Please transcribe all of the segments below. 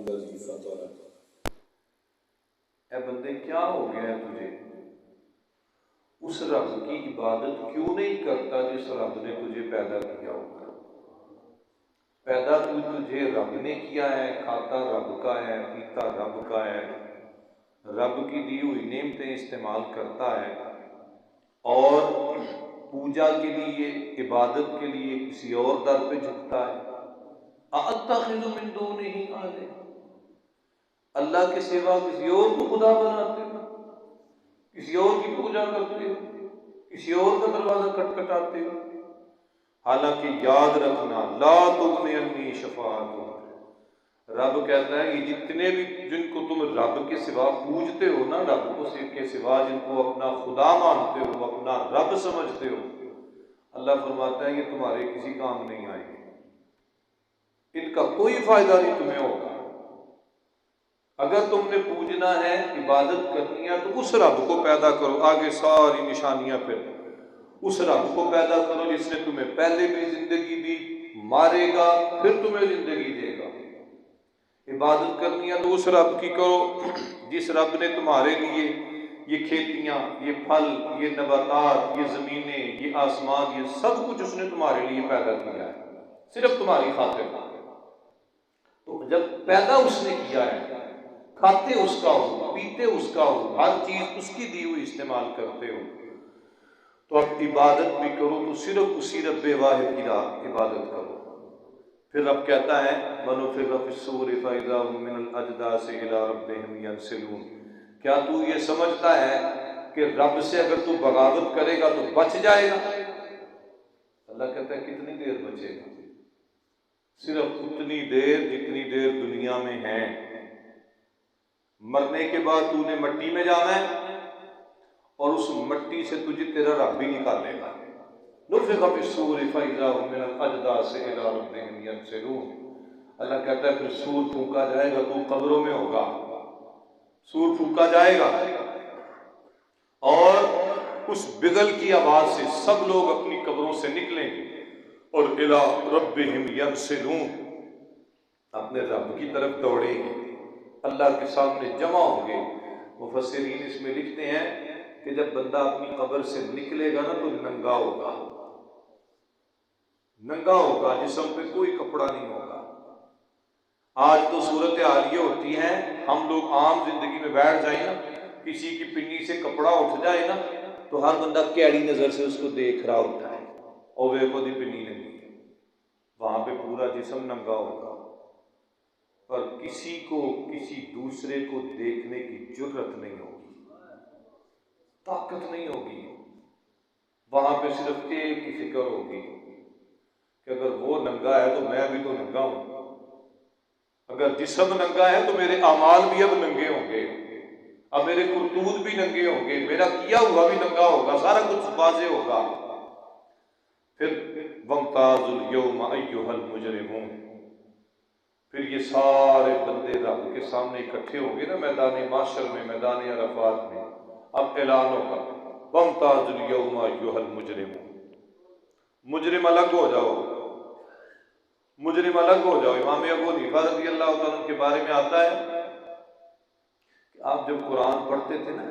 वजीफा तोरा। ऐ बंदे क्या हो गया है तुझे? उस रब की इबादत क्यों नहीं करता जिस रब ने तुझे पैदा किया होगा? पैदा तुझे रब ने किया है, खाता रब का है, पीता रब का है, रब की दी हुई नेमतें इस्तेमाल करता है और पूजा के लिए, इबादत के लिए किसी और दर पे झुकता है। अअत्तखिज़ु मिन दूनिही आलिहा, अल्लाह के सिवा किसी और को खुदा बनाते हो, किसी और की पूजा करते हो, किसी और का दरवाजा खटखटाते हो। हालांकि याद रखना, ला तुगनी अन्नी शफाअतुहुम, रब कहता है ये जितने भी जिनको तुम रब के सिवा पूजते हो ना, रब को के सिवा जिनको अपना खुदा मानते हो, अपना रब समझते हो, अल्लाह फरमाता है ये तुम्हारे किसी काम नहीं आएंगे, इनका कोई फायदा नहीं तुम्हें होगा। अगर तुमने पूजना है, इबादत करनी है, तो उस रब को पैदा करो। आगे सारी निशानियां, फिर उस रब को पैदा करो जिसने तुम्हें पहले भी जिंदगी दी, मारेगा फिर तुम्हें जिंदगी देगा। इबादत करनी है तो उस रब की करो जिस रब ने तुम्हारे लिए ये खेतियां, ये फल, ये नबातात, ये जमीनें, ये आसमान, ये सब कुछ उसने तुम्हारे लिए पैदा किया है, सिर्फ तुम्हारी खातिर। तो जब पैदा उसने किया है, खाते उसका हो, पीते उसका हो, हर चीज उसकी दी हुई इस्तेमाल करते हो, तो अब इबादत भी करो तो सिर्फ उसी रब्बे वाहिद की इबादत करो। फिर रब कहता है वनुफिख़ फ़िस्सूरि फ़इज़ा हुम मिनल अजदासि इला रब्बिहिम यंसिलून, क्या तू ये समझता है कि रब से अगर तू बगावत करेगा तो बच जाएगा? अल्लाह कहता है कितनी देर बचेगा? सिर्फ उतनी देर जितनी देर दुनिया में है। मरने के बाद तूने मट्टी में जाना है और उस मट्टी से तुझे तेरा रब भी निकालेगा। नुफ़िख़ फ़िस्सूरि फ़इज़ा हुम मिनल अजदासि इला रब्बिहिम यंसिलून, अल्लाह कहता है फिर सूर फूंका जाएगा, तू कब्रों में होगा, सूर फूंका जाएगा और उस बिगल की आवाज से सब लोग अपनी कब्रों से निकलेंगे और इला रब्बिहिम यंसिलून, अपने रब की तरफ दौड़ेंगे, अल्लाह के सामने जमा होंगे। मुफस्सिरीन इसमें लिखते हैं कि जब बंदा अपनी कब्र से निकलेगा ना तो नंगा होगा, नंगा होगा, जिस्म पे कोई कपड़ा नहीं होगा। आज तो सूरत हाल ये होती है, हम लोग आम जिंदगी में बैठ जाए ना, किसी की पिन्नी से कपड़ा उठ जाए ना तो हर बंदा कैड़ी नजर से उसको देख रहा होता है और वे खुद ही पिन्नी नंगी है, वहां पे पूरा जिस्म नंगा होगा, पर किसी को किसी दूसरे को देखने की जुर्रत नहीं होगी, ताकत नहीं होगी। वहां पे सिर्फ एक ही फिक्र होगी कि अगर वो नंगा है तो मैं भी तो नंगा हूं, अगर जिस्म नंगा है तो मेरे अमाल भी अब नंगे होंगे, अब मेरे कुरतूत भी नंगे होंगे, मेरा किया हुआ भी नंगा होगा, सारा कुछ वाज़े होगा। फिर वम्ताज़ुल यौम अय्युहल मुजरिमून, फिर ये सारे बंदे रब के सामने इकट्ठे होंगे ना मैदान माशर में, मैदान अरफात में। अब ऐलान होगा वम्ताज़ुल यौम अय्युहल मुजरिमून, मुजरिम अलग हो जाओ, मुजरिम अलग हो जाओ। इमाम अबू हनीफा रज़ियल्लाहु अन्हु के बारे में आता है कि आप जब कुरान पढ़ते थे ना,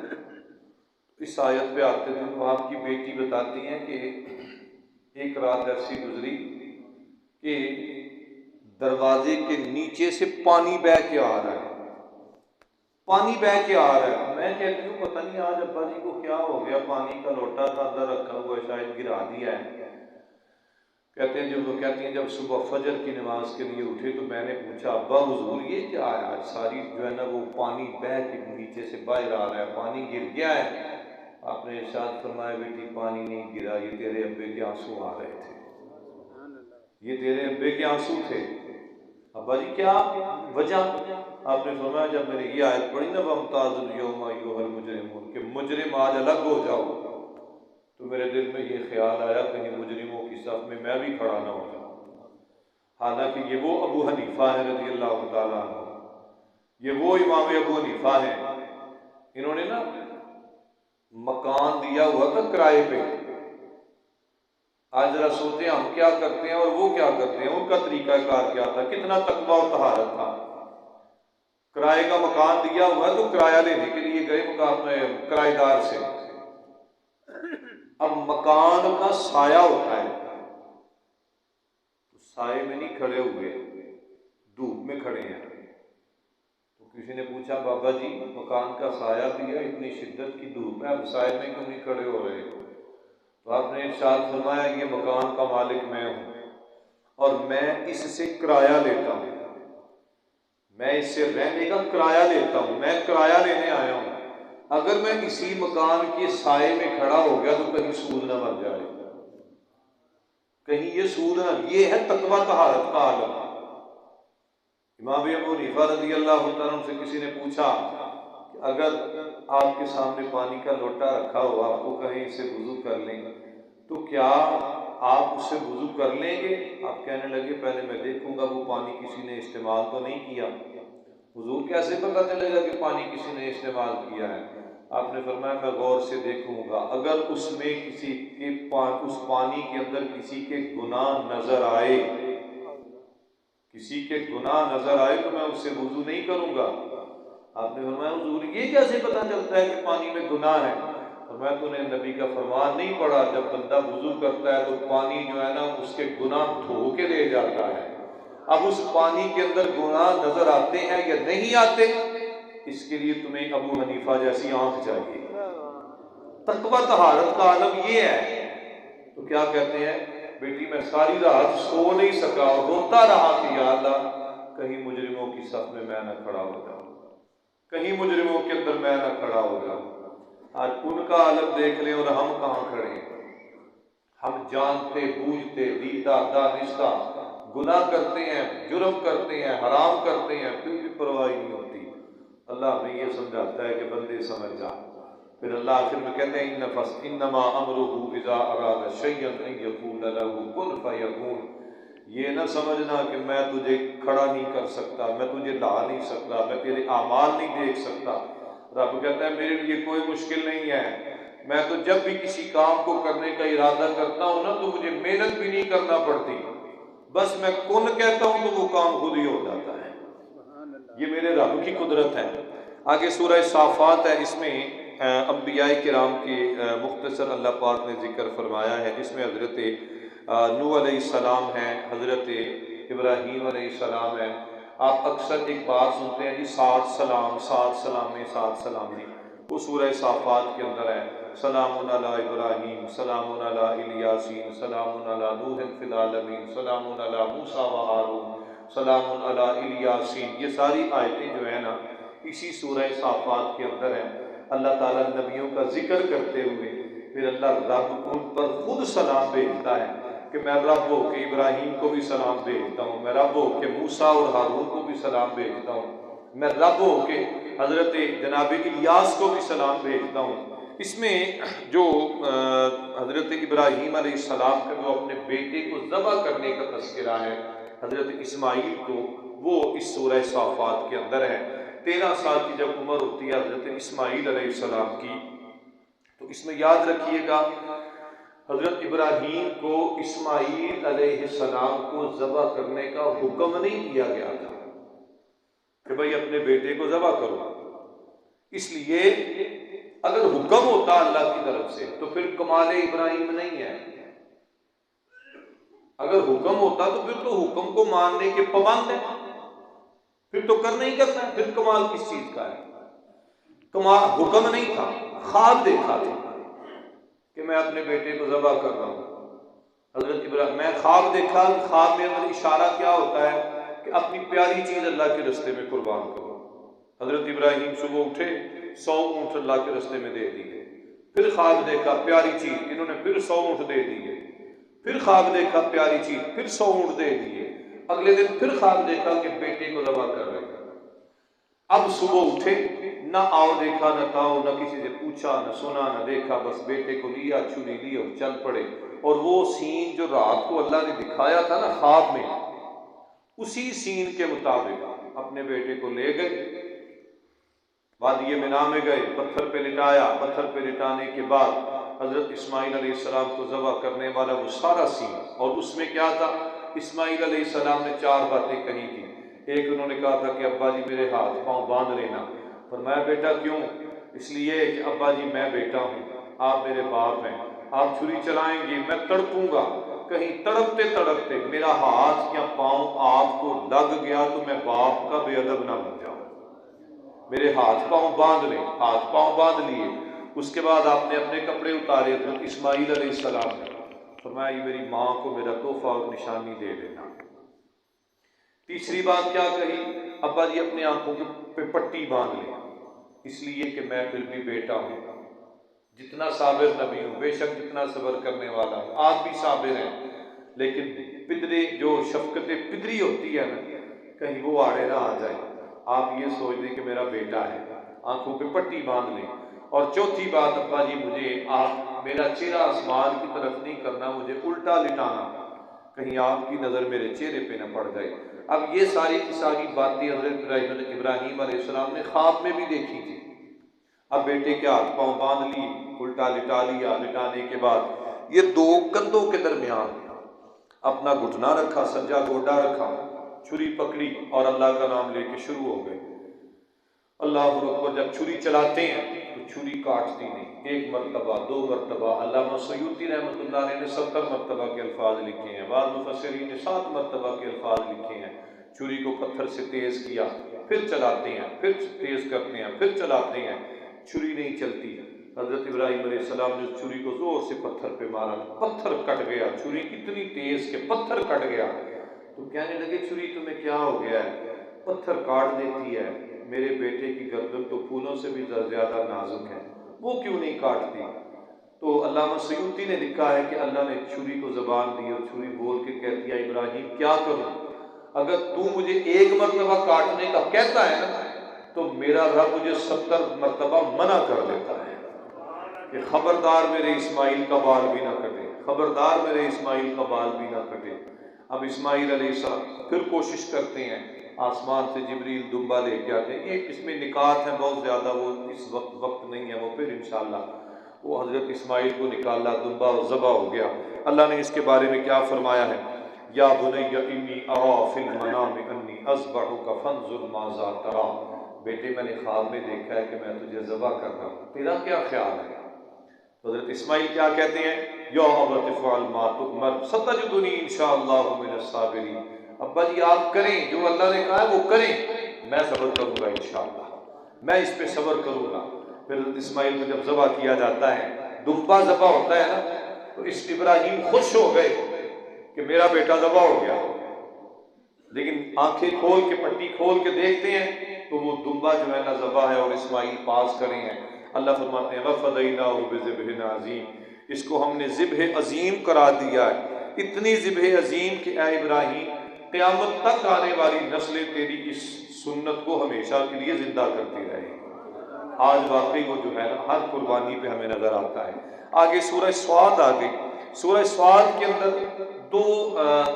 इस आयत पे आते थे तो आपकी बेटी बताती हैं कि एक रात ऐसी गुजरी कि दरवाजे के नीचे से पानी बह के आ रहा है, पानी बह के आ रहा है। मैं कहती हूँ पता नहीं आज अब्बा जी को क्या हो गया, पानी का लोटा था अंदर रखा हुआ, शायद गिरा दिया है। कहते हैं जब वो कहती हैं जब सुबह फजर की नमाज के लिए उठे तो मैंने पूछा अब्बा हुजूर ये क्या है, आज सारी जो है ना वो पानी बह के नीचे से बाहर आ रहा है, पानी गिर गया है। आपने इरशाद फरमाया बेटी पानी नहीं गिरा, ये तेरे अब्बे के आंसू आ रहे थे, ये तेरे अब्बे के आंसू थे। अब्बा जी क्या वजह? आपने फरमाया जब मैंने ये आयत पढ़ी ना वम्ताज़ुल यौम अय्युहल मुजरिमून कि मुजरिम आज अलग हो जाओ, तो मेरे दिल में ये ख्याल आया कहीं मुजरिमों की सफ में मैं भी खड़ा ना हो जाऊं। हालांकि ये वो अबू हनीफा है रज़ियल्लाहु ताला अन्हु, ये वो इमाम अबू हनीफा है, इन्होंने ना मकान दिया हुआ था किराए पे। आज जरा सोचते हैं हम क्या करते हैं और वो क्या करते हैं, उनका तरीका कार क्या था, कितना तकवा और तहारत था। किराए का मकान दिया हुआ है तो किराया लेने के लिए गए मकान किराएदार से। अब मकान का साया होता है, तो साए में नहीं खड़े हुए, धूप में खड़े हैं। तो किसी ने पूछा बाबा जी मकान का साया भी है, इतनी शिद्दत की धूप है, अब साए में क्यों नहीं खड़े हो रहे? तो आपने इरशाद फरमाया ये मकान का मालिक मैं हूं और मैं इससे किराया लेता हूं, मैं इससे रहने का किराया लेता हूं, मैं किराया लेने आया हूं। अगर मैं इसी मकान के साए में खड़ा हो गया तो कहीं सूद ना बन जाए, कहीं ये सूद ना, ये है तकवा तहारत का आलम। इमाम अबू हनीफा रज़ी अल्लाह तआला से किसी ने पूछा कि अगर आपके सामने पानी का लोटा रखा हो, आपको कहें इससे वुजू कर लें, तो क्या आप उससे वुजू कर लेंगे? आप कहने लगे पहले मैं देखूंगा वो पानी किसी ने इस्तेमाल तो नहीं किया। हुजूर कैसे पता चलेगा कि पानी किसी ने इस्तेमाल किया है? आपने फरमाया मैं गौर से देखूंगा, अगर उसमें किसी के उस पानी के अंदर किसी के गुनाह नजर आए, किसी के गुनाह नजर आए तो मैं उससे वुजू नहीं करूंगा। आपने फरमाया हुजूर ये कैसे पता चलता है कि पानी में गुनाह है? फरमाया तूने नबी का फरमान नहीं पढ़ा, जब बंदा वुजू करता है तो पानी जो है ना उसके गुनाह धो के ले जाता है। अब उस पानी के अंदर गुनाह नजर आते हैं या नहीं आते, इसके लिए तुम्हें अबू हनीफा जैसी आंख चाहिए। तकवा तहारत का आलम ये है। तो क्या कहते हैं, बेटी मैं सारी रात सो नहीं सका और रोता रहा कि या अल्लाह कहीं मुजरिमों की सफ में मैं न खड़ा हो जाऊं, कहीं मुजरिमों के अंदर मैं न खड़ा हो जाऊं। आज उनका आलम देख लें और हम कहाँ खड़े हैं। हम जानते बूझते दीदा दानिस्ता गुनाह करते हैं, जुर्म करते हैं, हराम करते हैं, फिर भी परवाह नहीं होती। अल्लाह हमें ये समझाता है कि बंदे समझ जा। फिर अल्लाह आखिर में कहते हैं इन्नमा अमरुहु इज़ा अरादा शय्अन अन यक़ूल लहू कुन फयकून। ये ना समझना कि मैं तुझे खड़ा नहीं कर सकता, मैं तुझे ला नहीं सकता, मैं तेरे आमाल नहीं देख सकता। रब कहता है मेरे लिए कोई मुश्किल नहीं है, मैं तो जब भी किसी काम को करने का इरादा करता हूँ ना तो मुझे मेहनत भी नहीं करना पड़ती, बस मैं कुन कहता हूँ तो वो काम खुद ही हो जाता है। ये मेरे रब की कुदरत है। आगे सूरह साफात है, इसमें अंबियाए किराम के मुख्तसर अल्लाह पाक ने जिक्र फरमाया है, जिसमें हज़रत नूह अलैहिस्सलाम है, हज़रत इब्राहीम अलैहिस्सलाम है। आप अक्सर एक बात सुनते हैं जी 60 सलाम 60 सलामी 60 सलामी, वो सूरह साफात के अंदर है। सलामुन अला इब्राहीम सलामुन अला इलियासीन सलामुन अला नूह फिल आलमीन सलामुन अला मूसा व हारून सलामुन अला इलियासीन। ये सारी आयतें जो है ना इसी सूरह साफात के अंदर है। अल्लाह ताला नबियों का जिक्र करते हुए फिर अल्लाह रब उन पर खुद सलाम भेजता है कि मैं रब हो के इब्राहीम को भी सलाम भेजता हूँ, मैं रब हो के मूसा और हारून को भी सलाम भेजता हूँ, मैं रब हो के हज़रत जनाब इलियास को भी सलाम भेजता हूँ। इसमें जो हज़रत इब्राहीम अलैहिस्सलाम का जो अपने बेटे को ज़बह करने का तस्करा है हज़रत इस्माईल को, वो इस सूरह साफात के अंदर है। 13 साल की जब उम्र होती है हज़रत इस्माईल अलैहिस्सलाम की, तो इसमें याद रखिएगा हज़रत इब्राहीम को इस्माईल अलैहिस्सलाम को ज़बह करने का हुक्म नहीं दिया गया था कि भाई अपने बेटे को ज़बह करो। इसलिए अगर हुक्म होता अल्लाह की तरफ से तो फिर कमाल इब्राहीम नहीं है। अगर हुक्म होता तो फिर तो हुक्म को मानने के पाबंद है, फिर तो करना ही करना है, फिर कमाल किस चीज का है? कमाल हुक्म नहीं था, ख्वाब देखा था कि मैं अपने बेटे को ज़बह कर रहा हूँ। हज़रत इब्राहीम मैं ख्वाब देखा, ख्वाब में मतलब इशारा क्या होता है कि अपनी प्यारी चीज़ अल्लाह के रास्ते में कुर्बान करो। हज़रत इब्राहीम सुबह उठे, 100 ऊँट अल्लाह के रास्ते में दे दिए। फिर ख्वाब देखा प्यारी चीज़, इन्होंने फिर 100 ऊँट दे दिए। फिर ख्वाब देखा प्यारी चीज़, फिर 100 ऊँट दे दिए। अगले दिन फिर ख्वाब देखा कि बेटे को ज़बह कर रहे हैं। अब सुबह उठे, ना आओ देखा न ताओ, न किसी से पूछा न सुना न देखा, बस बेटे को लिया, छुरी ली और चल पड़े। और वो सीन जो रात को अल्लाह ने दिखाया था ना ख्वाब में, उसी सीन के मुताबिक अपने बेटे को ले गए, वादी मिना में गए, पत्थर पे लिटाया। पत्थर पे लिटाने के बाद हज़रत इस्माईल अलैहिस्सलाम को ज़बह करने वाला वो सारा सीन, और उसमें क्या था, इस्माईल अलैहिस्सलाम ने 4 बातें कही थी। एक उन्होंने कहा था कि अब्बा जी मेरे हाथ पांव बांध लेना। फरमाया बेटा क्यों? इसलिए कि अब्बा जी मैं बेटा हूँ, आप मेरे बाप हैं, आप छुरी चलाएंगे मैं तड़पूंगा, कहीं तड़पते तड़पते मेरा हाथ या पांव आपको लग गया तो मैं बाप का बेअदब ना बन जाऊं। मेरे हाथ पांव बांध ले। हाथ पांव बांध लिए। उसके बाद आपने अपने कपड़े उतारे तो इस्माईल अलैहिस्सलाम ने फरमाया ये मेरी माँ को मेरा तोहफा और निशानी दे देना। तीसरी बात क्या कही? अब्बा जी अपनी आंखों पे पट्टी बांध ले, इसलिए कि मैं फिर भी बेटा हूं, जितना साबिर नबी हूं, बेशक जितना सब्र करने वाला हूं, आप भी साबिर हैं, लेकिन पिदरे जो शफकत पिदरी होती है ना, कहीं वो आड़े ना आ जाए। आप ये सोच दें कि मेरा बेटा है, आंखों पे पट्टी बांध लें। और चौथी बात, अब्बा जी मुझे आप मेरा चेहरा आसमान की तरफ नहीं करना, मुझे उल्टा लिटाना, कहीं आपकी नज़र मेरे चेहरे पे न पड़ जाए। अब ये सारी की सारी बातें हज़रत इब्राहीम अलैहिस्सलाम ने ख्वाब में भी देखी थी। अब बेटे के हाथ पांव बांध ली, उल्टा लिटा लिया, लिटाने के बाद ये दो कंधों के दरमियान अपना घुटना रखा, सज्जा गोडा रखा, छुरी पकड़ी और अल्लाह का नाम लेके शुरू हो गए। अल्लाह अकबर। जब छुरी चलाते हैं तो छुरी काटती नहीं, एक मरतबा, दो मरतबा। अल्लामा सयूती रहमतुल्लाह अलैह ने 70 मरतबा के अल्फाज लिखे हैं, बाद मुफस्सिरीन ने 7 मरतबा के अल्फाज लिखे हैं। छुरी को पत्थर से तेज किया, फिर चलाते हैं, फिर तेज करते हैं, फिर चलाते हैं, छुरी नहीं चलती। हजरत इब्राहीम अलैहिस्सलाम ने छुरी को जोर से पत्थर पे मारा, पत्थर कट गया, छुरी इतनी तेज के पत्थर कट गया। तो कहने लगे छुरी तुम्हें क्या हो गया है, पत्थर काट देती है, मेरे बेटे की गर्दन तो फूलों से भी ज्यादा नाजुक है, वो क्यों नहीं काटती? तो अल्लामा सयूती ने लिखा है कि अल्लाह ने छुरी को जबान दी और छुरी बोल के कहती है इब्राहिम क्या करूं, अगर तू मुझे एक मरतबा काटने का कहता है ना तो मेरा रब मुझे 70 मरतबा मना कर देता है कि खबरदार मेरे इस्माइल का बाल भी ना कटे, खबरदार मेरे इस्माइल का बाल भी ना कटे। अब इस्माइल अलैहिस्सलाम फिर कोशिश करते हैं, आसमान से जिब्रील दुम्बा लेके आते हैं। ये इसमें निकात है बहुत ज़्यादा, वो इस वक्त नहीं है, वो फिर इंशाअल्लाह। वो हज़रत इस्माइल को निकाला, दुम्बा ज़बा हो गया। अल्लाह ने इसके बारे में क्या फरमाया है, या बुनैया इन्नी अरा फिल मनामि अन्नी अज़बहुका फंजुर माज़ा तरा, बेटे मैंने ख्वाब में देखा है कि मैं तुझे ज़बा कर रहा हूँ, तेरा क्या ख्याल है? हज़रत इस्माइल क्या कहते हैं, या अबत फ़अल मा तुअमर सतजदुनी इंशाअल्लाहु मिनस साबिरीन। अब्बा जी आप करें जो अल्लाह ने कहा है वो करें, मैं सब्र करूंगा इंशाअल्लाह, मैं इस पे सब्र करूंगा। फिर हज़रत इस्माइल को जब ज़बा किया जाता है, दुम्बा ज़बा होता है ना, तो इस इब्राहीम खुश हो गए कि मेरा बेटा ज़बा हो गया। लेकिन आंखें खोल के, पट्टी खोल के देखते हैं तो वो दुम्बा जो है ना ज़बा है और इस्माइल पास करे हैं। अल्लाह फरमाते हैं वफ़दैनाहु बिज़िब्हिन अज़ीम, इसको हमने ज़िब्ह अज़ीम करा दिया है, इतनी ज़िब्ह अज़ीम कि ऐ इब्राहीम क़यामत तक आने वाली नस्लें तेरी इस सुन्नत को हमेशा के लिए जिंदा करती रहेगी। आज वाकई वो जो है ना हर कुर्बानी पे हमें नजर आता है। आगे सूरह स्वाद आ गई। सूरह स्वाद के अंदर दो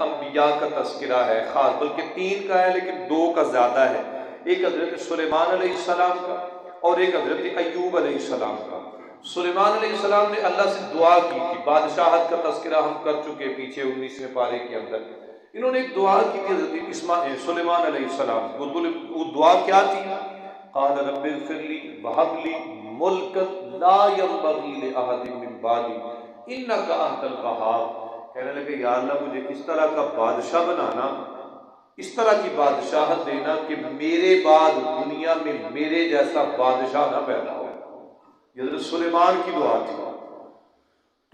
अंबिया का तस्करा है, खास बल्कि 3 का है लेकिन 2 का ज्यादा है। एक हजरत सुलेमान अलैहिस्सलाम का और एक हजरत अय्यूब अलैहिस्सलाम का। सुलेमान अलैहिस्सलाम ने अल्लाह से दुआ की थी, बादशाहत का तस्करा हम कर चुके पीछे 19वें पारे के अंदर। इन्होंने एक दुआ की थी हजरत सुलेमान अलैहिस्सलाम, वो दुआ क्या थी, क़ाल रब्बिग़फ़िरली वहबली मुल्कन ला यंबग़ी लिअहदिन मिन बादी इन्नका अंतल वहाब। कहने लगे या अल्लाह मुझे इस तरह का बादशाह बनाना, इस तरह की बादशाहत देना कि मेरे बाद दुनिया में मेरे जैसा बादशाह ना पैदा हो। ये हज़रत सुलेमान की दुआ थी।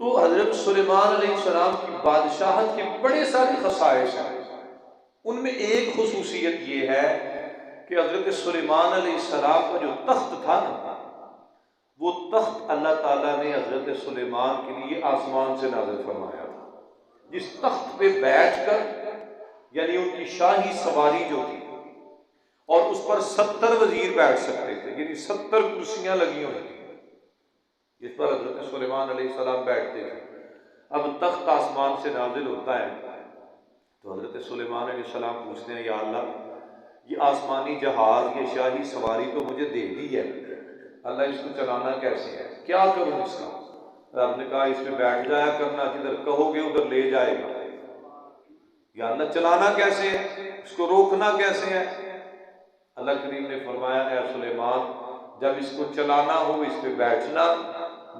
तो हज़रत सुलेमान अलैहिस्सलाम की बादशाहत के बड़े सारे खसाइस हैं, उनमें एक खुसूसियत ये है कि हज़रत सुलेमान अलैहिस्सलाम का जो तख्त था ना, वो तख्त अल्लाह ताला ने हज़रत सुलेमान के लिए आसमान से नाज़िल फरमाया था, जिस तख्त पे बैठकर यानी उनकी शाही सवारी जो थी और उस पर 70 वजीर बैठ सकते थे, यानी 70 कुर्सियां लगी हुई थी, जिस पर हज़रत सुलेमान अलैहिस्सलाम बैठते थे। अब तख्त आसमान से नाजिल होता है तो हज़रत सुलेमान अलैहिस्सलाम पूछते हैं या अल्लाह ये आसमानी जहाज, ये शाही सवारी तो मुझे दे दी है, अल्लाह इसको चलाना कैसे है, क्या करूं इसका? रब ने कहा इसमें बैठ जाया करना, जिधर कहोगे उधर ले जाएगा। या अल्लाह चलाना कैसे है? इसको रोकना कैसे है? अल्लाह करीम ने फरमाया, ऐ सुलेमान, जब इसको चलाना हो इस पे बैठना,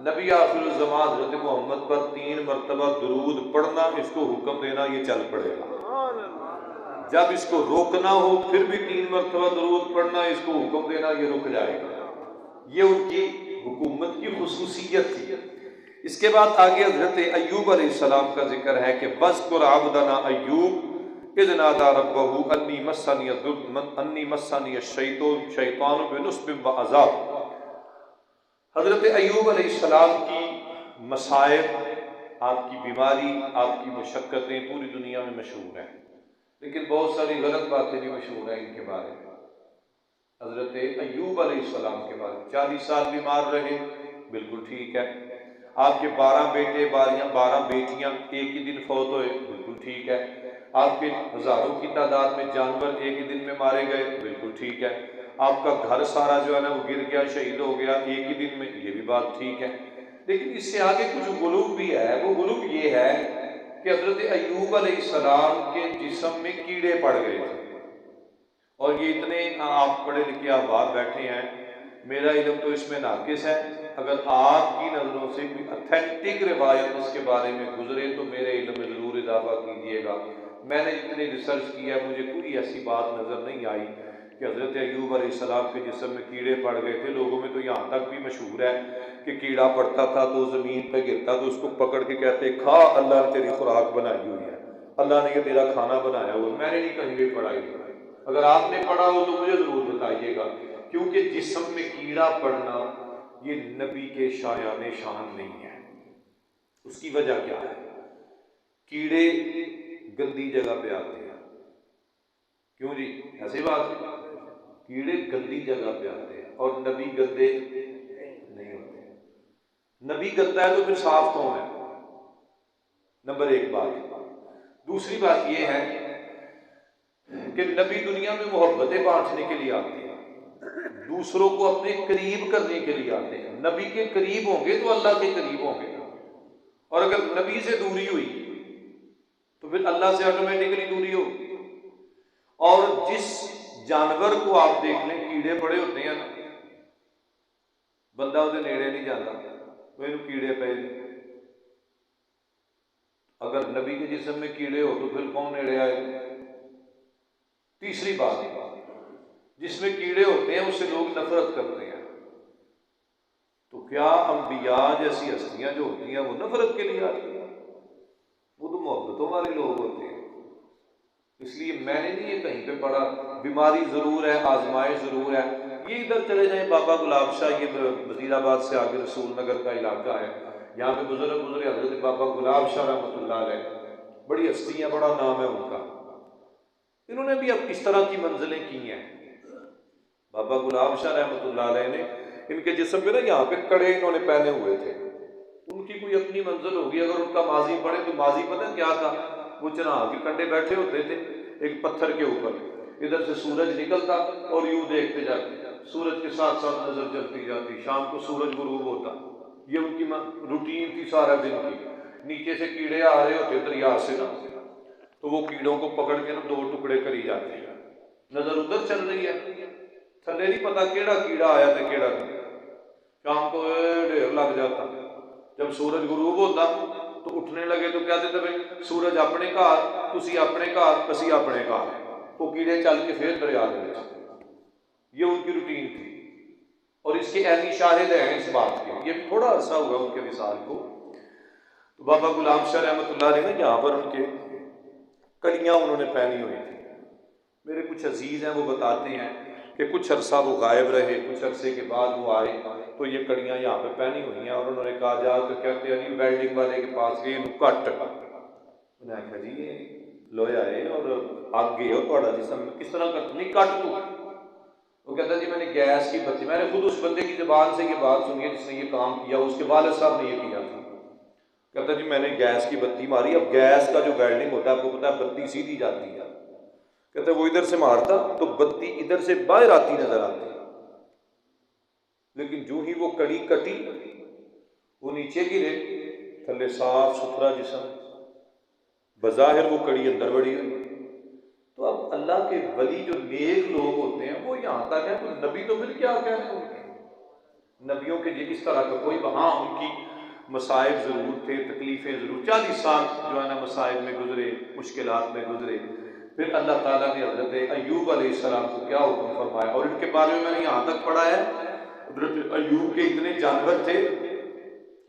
नबी आखिर ज़मान हज़रत मोहम्मद पर 3 मरतबा दुरूद पढ़ना, इसको हुक्म देना, ये चल पड़ेगा। जब इसको रोकना हो फिर भी 3 मरतबा दुरूद पढ़ना, इसको हुक्म देना, ये रुक जाएगा। ये उनकी हुकूमत की खुसूसियत थी। इसके बाद आगे हज़रत अय्यूब अलैहिस्सलाम का जिक्र है कि वज़्कुर अब्दना अय्यूब इज़ नादा रब्बहू अन्नी मस्सनी शैतानु बिनुस्बिन व अज़ाब। हज़रत अय्यूब अलैहिस्सलाम की मसाइब, आपकी बीमारी, आपकी मुशक्क़तें पूरी दुनिया में मशहूर हैं, लेकिन बहुत सारी गलत बातें भी मशहूर हैं इनके बारे में। हज़रत अय्यूब अलैहिस्सलाम के बारे में 40 साल बीमार रहे, बिल्कुल ठीक है। आपके 12 बेटे 12 बेटियां एक ही दिन फौत हुए, बिल्कुल ठीक है। आपके हज़ारों की तादाद में जानवर एक ही दिन में मारे गए, बिल्कुल ठीक है। आपका घर सारा जो है ना वो गिर गया, शहीद हो गया एक ही दिन में, ये भी बात ठीक है। लेकिन इससे आगे कुछ गुलूब भी है। वो गुलूब ये है कि हज़रत अय्यूब अलैहिस्सलाम के जिस्म में कीड़े पड़ गए थे। और ये इतने आप पढ़े लिखे आप बाहर बैठे हैं, मेरा इल्म तो इसमें नाकिस है। अगर आपकी नज़रों से कोई अथेंटिक रिवायत इसके बारे में गुजरे तो मेरे इल्म में ज़रूर इजाफा कीजिएगा। मैंने जितनी रिसर्च किया मुझे कोई ऐसी बात नज़र नहीं आई कि हज़रत अय्यूब अलैहिस्सलाम के जिस्म में कीड़े पड़ गए थे। लोगों में तो यहाँ तक भी मशहूर है कि कीड़ा पड़ता था तो ज़मीन पर गिरता तो उसको पकड़ के कहते खा, अल्लाह ने तेरी खुराक बनाई हुई है, अल्लाह ने ये तेरा खाना बनाया हुआ। मैंने नहीं कहीं भी पढ़ा ही। अगर आपने पढ़ा हो तो मुझे ज़रूर बताइएगा, क्योंकि जिस्म में कीड़ा पड़ना ये नबी के शायाने शान नहीं है। उसकी वजह क्या है? कीड़े गंदी जगह पे आते हैं। क्यों जी? ऐसी बात है, कीड़े गंदी जगह पे आते हैं और नबी गंदे नहीं होते। नबी गंदा है तो फिर साफ कौन है? नंबर 1 बात। दूसरी बात यह है कि नबी दुनिया में मोहब्बतें बांटने के लिए आते हैं, दूसरों को अपने करीब करने के लिए आते हैं। नबी के करीब होंगे तो अल्लाह के करीब होंगे, और अगर नबी से दूरी हुई तो फिर अल्लाह से ऑटोमेटिकली दूरी होगी। और जिस जानवर को आप देख लें कीड़े पड़े होते हैं ना, बंदा उसके नेड़े नहीं जाता, मेरे कीड़े पे। अगर नबी के जिस्म में कीड़े हो तो फिर कौन नेड़े आए? तीसरी बात, जिसमें कीड़े होते हैं उससे लोग नफरत करते हैं। तो क्या अंबिया जैसी हस्तियां जो होती हैं वो नफरत के लिए आती हैं? वो तो मोहब्बतों वाले लोग होते हैं। इसलिए मैंने नहीं ये कहीं पे पढ़ा। बीमारी जरूर है, आजमाइश जरूर है। ये इधर चले जाए बाबा गुलाब शाह, ये वजीराबाद से आगे रसूल नगर का इलाका है, यहाँ पे गुजरे हजरत बाबा गुलाब शाह रहमतुल्लाह अलैह, बड़ी हस्ती है, बड़ा नाम है उनका। इन्होंने भी अब इस तरह की मंजिलें की हैं। बाबा गुलाब शाह रहमतुल्लाह अलैह ने इनके जिस्म पे ना यहाँ पे कड़े इन्होंने पहने हुए थे। उनकी कोई अपनी मंजिल होगी। अगर उनका माजी पढ़े तो माजी पता क्या था? वो चनाव के कंढे बैठे होते थे एक पत्थर के ऊपर, इधर से सूरज निकलता और यूं देखते जाते, सूरज के साथ साथ नजर चलती जाती, शाम को सूरज गुरूब होता। ये उनकी रूटीन थी सारा दिन की। नीचे से कीड़े आ रहे होते दरिया से ना, तो वो कीड़ों को पकड़ के ना 2 टुकड़े करी जाते हैं। नजर उधर चल रही है, थले नहीं पता केड़ा कीड़ा आया तो केड़ा नहीं। शाम को ढेर लग जाता। जब सूरज गुरूब होता तो उठने लगे तो कहते थे भाई सूरज अपने घर, तुसी अपने घर, असी अपने घर। वो कीड़े चल के फिर दरिया में। ये उनकी रूटीन थी और इसके ऐसी शाहिद हैं इस बात के। ये थोड़ा अरसा हुआ उनके विसाल को। तो बाबा गुलाम शाह रहमतुल्लाह अलैह ना यहाँ पर उनके कड़ियाँ उन्होंने पहनी हुई थी। मेरे कुछ अजीज हैं वो बताते हैं कि कुछ अरसा वो गायब रहे, कुछ अरसे के बाद वो आए तो ये कड़ियाँ यहाँ पे पहनी हुई हैं। और उन्होंने कहा जाकर कहते हैं जी वेल्डिंग वाले के पास गए कट। उन्हें आखा जी ये लोया है और आग गए हो थोड़ा जिसम किस तरह कर नहीं कट तू। वो कहता जी मैंने गैस की बत्ती, मैंने खुद उस बंदे की ज़बान से ये बात सुनी है जिसने ये काम किया, उसके वालिद साहब ने ये किया था। कहता जी मैंने गैस की बत्ती मारी। अब गैस का जो वेल्डिंग होता है आपको पता है बत्ती सीधी जाती है। कहते वो इधर से मारता तो बत्ती इधर से बाहर आती नजर आती, लेकिन जो ही वो कड़ी कटी वो नीचे गिरे, थले साफ सुथरा जिसम, बज़ाहिर वो कड़ी अंदर बढ़ी हुई। तो अब अल्लाह के वली जो नेक लोग होते हैं वो यहाँ तक है, तो नबी तो फिर क्या कह रहे हैं? नबियों के लिए इस तरह का कोई, हाँ उनकी मसाइब ज़रूर थे, तकलीफ़ें ज़रूर, 40 साल जो है ना मसाइब में गुजरे, मुश्किलात में गुजरे। फिर अल्लाह ताला ने हज़रत अय्यूब अलैहिस्सलाम को क्या हुक्म फरमाया, और इनके बारे में मैंने यहाँ तक पढ़ा है, हज़रत अय्यूब के इतने जानवर थे,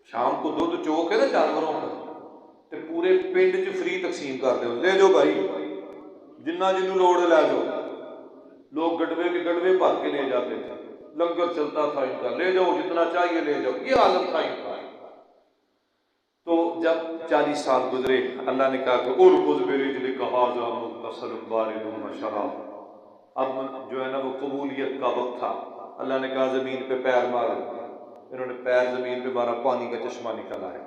शाम को दूध चौक है ना जानवरों का, तो पूरे पिंड च फ्री तकसीम कर दो, ले जाओ भाई जिन्ना जिन्नू लोड़ लै जाओ। लोग गडवे के गडवे भर के ले जाते थे, लंगर चलता था इनका, ले जाओ जितना चाहिए ले जाओ, ये आलम था इनका। तो जब 40 साल गुजरे, अल्लाह ने कहा कि अब जो है ना वो कबूलियत का वक्त था। अल्लाह ने कहा जमीन पे पैर मारो, इन्होंने पैर जमीन पे मारा, पानी का चश्मा निकल आया।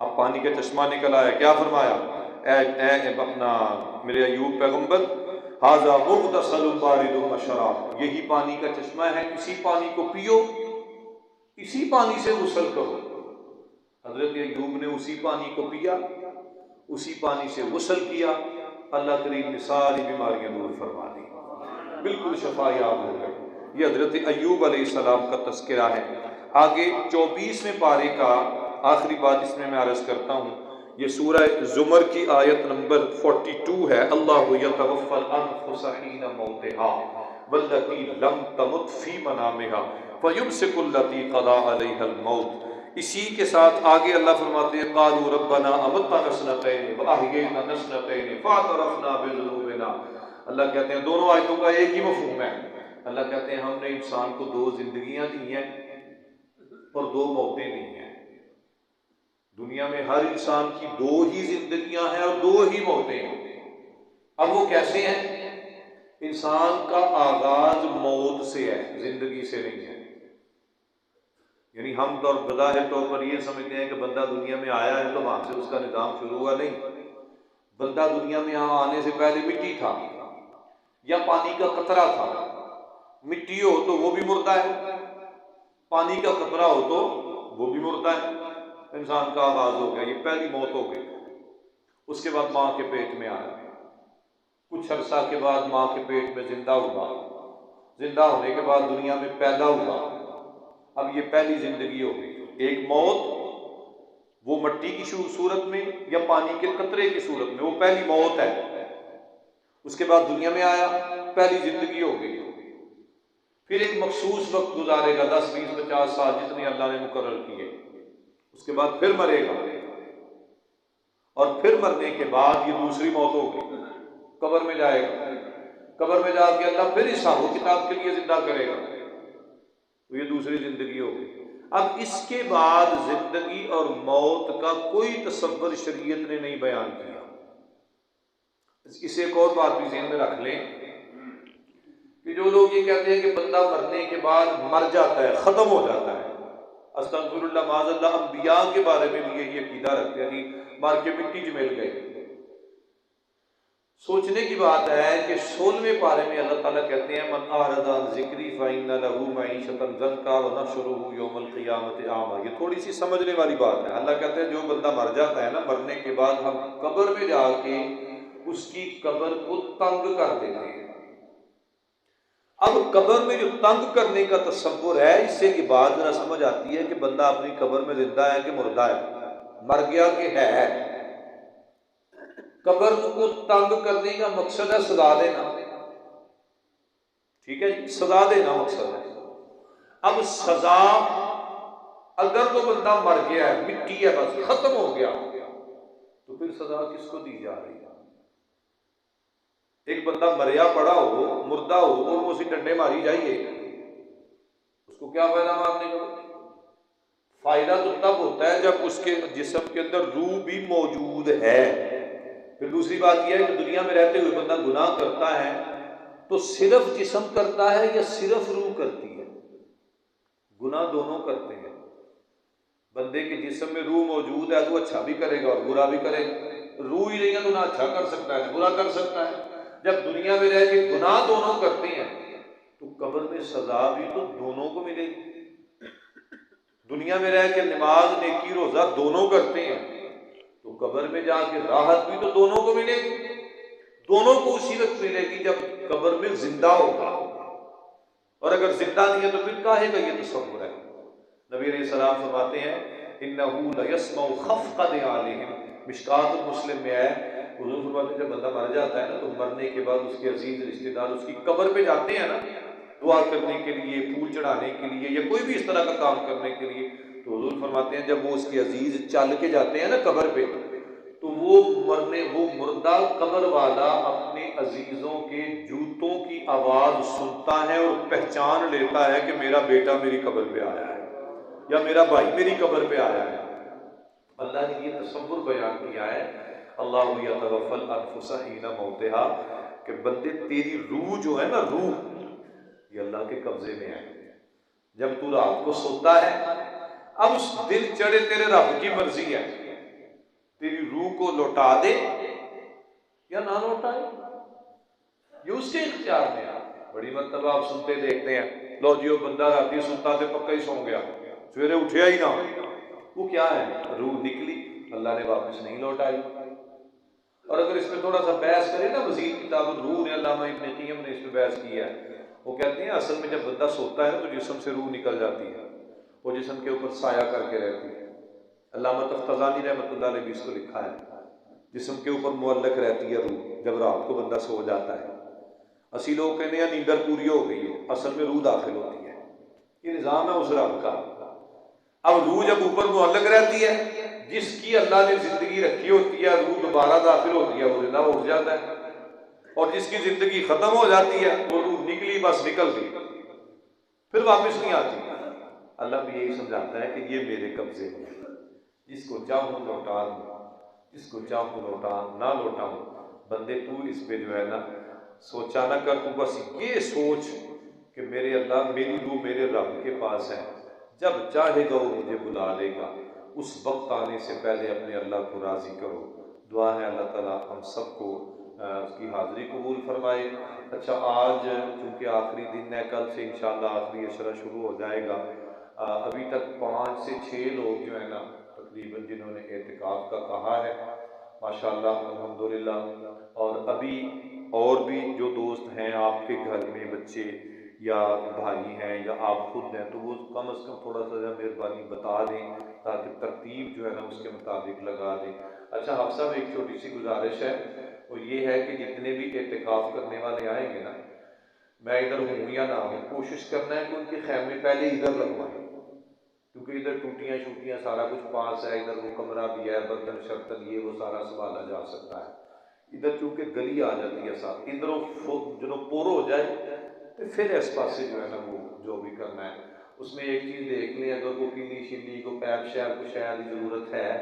अब पानी का चश्मा निकल आया, क्या फरमाया, ए अपना मेरे अय्यूब पैगंबर, हाजा मुग़तसलुन बारिदुन व शराब, यही पानी का चश्मा है, इसी पानी को पियो, इसी पानी से गुस्ल करो। हजरत अय्यूब ने उसी पानी को पिया, उसी पानी से गुस्ल किया, अल्लाह करीम ने सारी बीमारियां दूर फरमा दी, बिल्कुल शफा याब हो गई। ये हजरत अय्यूब अलैहिस्सलाम का तस्करा है। आगे 24वें पारे का आखिरी बात इसमें मैं अर्ज करता हूँ, ये सूरह ज़ुमर की आयत नंबर 42 है। अल्लाहु यतवफ़्फ़ल अनफुसा हीना मौतिहा वल्लती लम तमुत फी मनामिहा फयुमसिकुल्लती क़ज़ा अलैहल मौत। इसी के साथ आगे अल्लाह फरमाते हैं, क़ालू रब्बना अमत्तना नस्नतैन व अहयैना नस्नतैन फ़अतरफ़ना बिज़ुनूबिना। अल्लाह कहते हैं, दोनों आयतों का एक ही मफ़हूम है। अल्लाह कहते हैं हमने इंसान को 2 जिंदगियां दी हैं और 2 मौतें दी हैं। दुनिया में हर इंसान की 2 ही जिंदगियां हैं और 2 ही मौतें हैं। अब वो कैसे हैं? इंसान का आगाज मौत से है, जिंदगी से नहीं है। यानी हम तो बज़ाहिर तौर पर ये समझते हैं कि बंदा दुनिया में आया है तो वहां से उसका निज़ाम शुरू हुआ, नहीं। बंदा दुनिया में यहाँ आने से पहले मिट्टी था या पानी का कतरा था। मिट्टी हो तो वो भी मुर्दा है, पानी का कतरा हो तो वो भी मुर्दा है। इंसान का आगाज हो गया, ये पहली मौत हो गई। उसके बाद माँ के पेट में आया, कुछ अरसा के बाद माँ के पेट में जिंदा हुआ, जिंदा होने के बाद दुनिया में पैदा हुआ। अब ये पहली जिंदगी हो गई। एक मौत वो मट्टी की सूरत में या पानी के कतरे की सूरत में, वो पहली मौत है। उसके बाद दुनिया में आया, पहली जिंदगी हो गई। फिर एक मखसूस वक्त गुजारेगा, 10, 20, 50 साल जितने अल्लाह ने मुकर्रर किए। उसके बाद फिर मरेगा, और फिर मरने के बाद ये दूसरी मौत हो गई, कब्र में जाएगा। कब्र में जाके अल्लाह फिर हिसाब किताब के लिए जिंदा करेगा, तो ये दूसरी जिंदगी हो गई। अब इसके बाद जिंदगी और मौत का कोई तसव्वुर शरीयत ने नहीं बयान किया। इसे एक और बात भी ज़हन में रख लें कि जो लोग ये कहते हैं कि बंदा मरने के बाद मर जाता है, खत्म हो जाता है, अस्तगफिरुल्लाह माज़अल्लाह, अंबिया के बारे में भी यही अकीदा रखते हैं कि मर के मिट्टी च मिल गए। सोचने की बात है कि 16वें पारे में अल्लाह ताला कहते हैं, मन आरदा अन ज़िक्री फ़इन्न लहू मईशतन ज़ंका व नहशुरुहु यौमल क़ियामति आमा। ये थोड़ी सी समझने वाली बात है। अल्लाह कहते हैं जो बंदा मर जाता है ना, मरने के बाद हम कब्र में जाके उसकी कब्र को तंग कर देते हैं। अब कब्र में जो तंग करने का तसव्वुर है, इससे की बात जरा समझ आती है कि बंदा अपनी कब्र में जिंदा है कि मुर्दा है, मर गया कि है। कब्र को तंग करने का मकसद है सजा देना, ठीक है जी, सजा देना मकसद है। अब सजा, अगर तो बंदा मर गया है, मिट्टी है, बस खत्म हो गया, तो फिर सजा किसको दी जा रही है? एक बंदा मरिया पड़ा हो, मुर्दा हो, और वो उसी डंडे मारी जाइए, उसको क्या फायदा मारने का? फायदा तो तब होता है जब उसके जिस्म के अंदर रूह भी मौजूद है। फिर दूसरी बात यह है कि दुनिया में रहते हुए बंदा गुनाह करता है तो सिर्फ जिस्म करता है या सिर्फ रूह करती है? गुनाह दोनों करते हैं। बंदे के जिस्म में रूह मौजूद है तो अच्छा भी करेगा और बुरा भी करेगा। रूह ही नहीं है तो ना अच्छा कर सकता है ना बुरा कर सकता है। जब दुनिया में रह के गुनाह दोनों करते हैं तो कब्र में सजा भी तो दोनों को मिलेगी। दुनिया में रह के नमाज, नेकी, रोजा दोनों करते हैं तो कब्र में जाके राहत भी तो दोनों को मिलेगी। दोनों को उसी वक्त मिलेगी जब कब्र में जिंदा होगा, और अगर जिंदा नहीं है तो फिर काहे का ये तसव्वुर है। नबी अलैहि सलाम फरमाते हैं इन्नहु लयस्मउ खफ़क़द आलिहिम, मिशकात मुस्लिम में है, हुजूर फरमाते हैं जब बंदा मर जाता है ना तो मरने के बाद उसके अजीज रिश्तेदार उसकी कब्र पे जाते हैं ना दुआ करने के लिए, फूल चढ़ाने के लिए या कोई भी इस तरह का काम करने के लिए, तो हुजूर फरमाते हैं जब वो उसके अजीज चल के जाते हैं ना कब्र पे, तो वो मुर्दा कब्र वाला अपने अजीजों के जूतों की आवाज सुनता है और पहचान लेता है कि मेरा बेटा मेरी कब्र पे आया है या मेरा भाई मेरी कब्र पे आया है। अल्लाह ने ये तसव्वुर बयान किया है, अल्लाहु यतवफ़्फ़ल अनफुसा हीना मौतिहा, कि बंदे तेरी रूह जो है ना, रूह ये अल्लाह के कब्जे में है। जब तू रात को सोता है, अब उस दिन चढ़े तेरे रब की मर्जी है, तेरी रूह को लौटा दे या ना लौटाए, ये उसके इख्तियार में है। बड़ी मर्तबा आप सुनते देखते हैं, लो जी वो बंदा राती सुनता थे पक्का ही सो गया, सवेरे उठा ही ना, वो क्या है, रूह निकली, अल्लाह ने वापस नहीं लौटाई। और अगर इसमें थोड़ा सा बहस करें ना, मजीद किताब रूह ने, अल्लामा इब्न क़य्यिम ने इस पर बहस की है, वो कहते हैं असल में जब बंदा सोता है तो जिस्म से रूह निकल जाती है, वो जिस्म के ऊपर साया करके रहती है। अल्लामा तफ्ताज़ानी रहमतुल्लाह अलैह भी इसको लिखा है, जिस्म के ऊपर मुअल्लक रहती है रूह जब रात को बंदा सो जाता है। असी लोग कहते हैं नींदर पूरी हो गई है, असल में रूह दाखिल होती है, ये निज़ाम है उस रब का। अब रूह जब ऊपर मुअल्लक रहती है, जिसकी अल्लाह ने जिंदगी रखी होती है, रूह दोबारा दाखिल होती है, वो जिंदा उठ जाता है, और जिसकी जिंदगी खत्म हो जाती है वो रूह निकली बस निकल गई, फिर वापस नहीं आती। अल्लाह भी यही समझाता है कि ये मेरे कब्जे में है, जिसको चाहूं लौटा दूं, जिसको चाहूं लौटा ना लौटाऊं। बंदे तू इस पे जो है ना सोचा ना कर, तू बस ये सोच कि मेरे अल्लाह, मेरी रूह मेरे रब के पास है, जब चाहेगा वो मुझे बुला लेगा, उस वक्त आने से पहले अपने अल्लाह को राजी करो। दुआ है अल्लाह ताला हम सबको उसकी हाज़िरी कबूल फरमाए। अच्छा, आज चूँकि आखिरी दिन है, कल से इंशाअल्लाह आखिरी अशरा शुरू हो जाएगा। अभी तक 5 से 6 लोग जो है ना तकरीबन जिन्होंने एतिकाफ का कहा है, माशाअल्लाह अल्हम्दुलिल्लाह। और अभी और भी जो दोस्त हैं आपके घर में, बच्चे या भाई हैं या आप खुद हैं, तो वो कम अज़ कम थोड़ा सा मेहरबानी बता दें ताकि तरतीब जो है ना उसके मुताबिक लगा दें। अच्छा हाफ़ साहब, एक छोटी सी गुजारिश है, वो ये है कि जितने भी एतिकाफ़ करने वाले आएंगे ना, मैं इधर हूँ या ना हूँ, कोशिश करना है कि उनके खैमे पहले इधर लगवाएं, क्योंकि इधर टूटियाँ शूटियाँ सारा कुछ पास है, इधर वो कमरा भी है, बर्तन शर्तन ये वो सारा संभाला जा सकता है। इधर चूँकि गली आ जाती है साथ, इधरों जो पोरो हो जाए तो फिर इस पास से जो है ना वो जो भी करना है उसमें एक चीज़ देख लें, अगर को किन्नी शिल्ली को पैप शैप को शायद ज़रूरत है,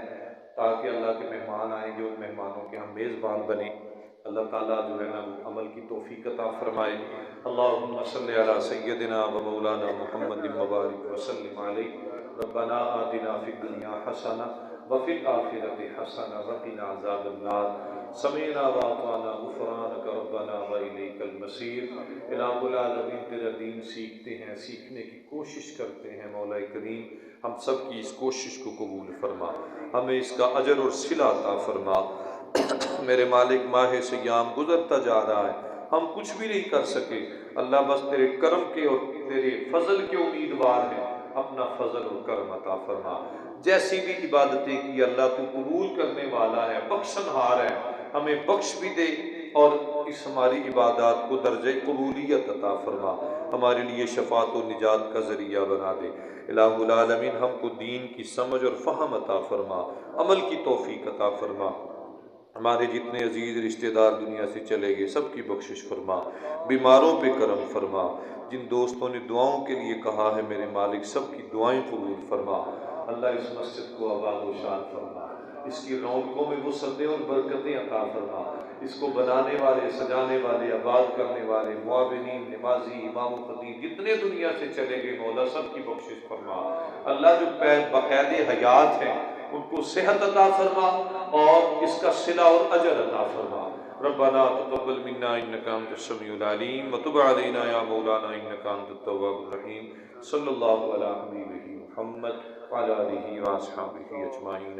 ताकि अल्लाह के मेहमान आएंगे उन मेहमानों के हम मेज़बान बने। अल्लाह ताला जो है ना वो अमल की तौफीक अता फरमाए। अल्लाहुम्मा सल्लि अला सय्यदिना व मौलाना मुहम्मदिन व बारिक व सल्लिम अलैहि। रब्बना आतिना फिद दुनिया हसना व फिल आखिरति हसना व क़िना अज़ाबन्नार। समीना व अताना गुफ़रानक रब्बना व इलैकल मसीर। इलाहुल आलमीन, तेरा दीन सीखते हैं, सीखने की कोशिश करते हैं, मौला करीम हम सब की इस कोशिश को कबूल फरमा, हमें इसका अजर और सिला अता फरमा। मेरे मालिक, माह सियाम गुजरता जा रहा है, हम कुछ भी नहीं कर सके, अल्लाह बस तेरे करम के और तेरे फजल के उम्मीदवार हैं, अपना फजल और करम अता फरमा। जैसी भी इबादतें की अल्लाह तू कबूल करने वाला है, बख्शनहार है, हमें बख्श भी दे और इस हमारी इबादत को दर्जे कबूलियत अता फरमा, हमारे लिए शफात और निजात का ज़रिया बना दे। इलाहुल आलमीन, हमको दीन की समझ और फ़हम अता फरमा, अमल की तौफीक अता फरमा। हमारे जितने अजीज़ रिश्तेदार दुनिया से चले गए सबकी बख्शिश फरमा, बीमारों पे करम फरमा। जिन दोस्तों ने दुआओं के लिए कहा है मेरे मालिक, सबकी दुआएं कबूल फरमा। अल्लाह इस मस्जिद को आबाद व शान फरमा, इसकी रौनकों में वसअतें और बरकतें अता फरमा। इसको बनाने वाले, सजाने वाले, आबाद करने वाले, मुआविनीन, नमाजी, इमाम खतीब जितने दुनिया से चले गए मौला सबकी बख्शिश फरमा। अल्लाह जो बाक़ायदे हयात हैं उनको सेहत अता फरमा और इसका सिला और अजर अता फरमा। रब्बना तक़ब्बल मिन्ना इन्नका अंतस समीउल अलीम व तुब अलैना या मौलाना इन्नका अंतत तव्वाबुर रहीम। सल्लल्लाहु अला हबीबिही मुहम्मद व अला आलिहि व अस्हाबिही अजमाइन।